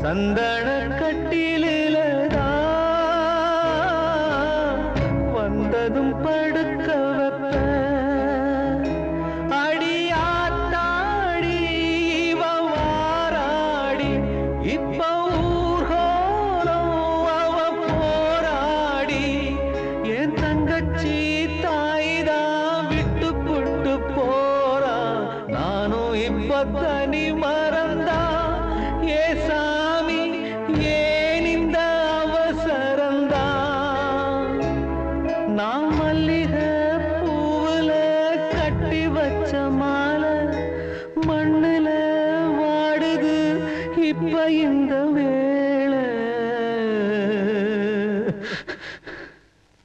சந்தன கட்டிலிலதான் வந்ததும் படுக்க வைப்ப அடியாத்தாடி வாராடி இப்ப ஊர்கோலம் அவ போராடி என் தங்கச்சி தாய்தான் விட்டு புட்டு போறா நானும் இப்ப தனி மறந்தா ஏ சாமி ஏன் இந்த அவசரந்தா நான் மல்லிகை பூவுல கட்டி வச்ச மாலை மண்ணுல வாடுது இப்ப இந்த வேளை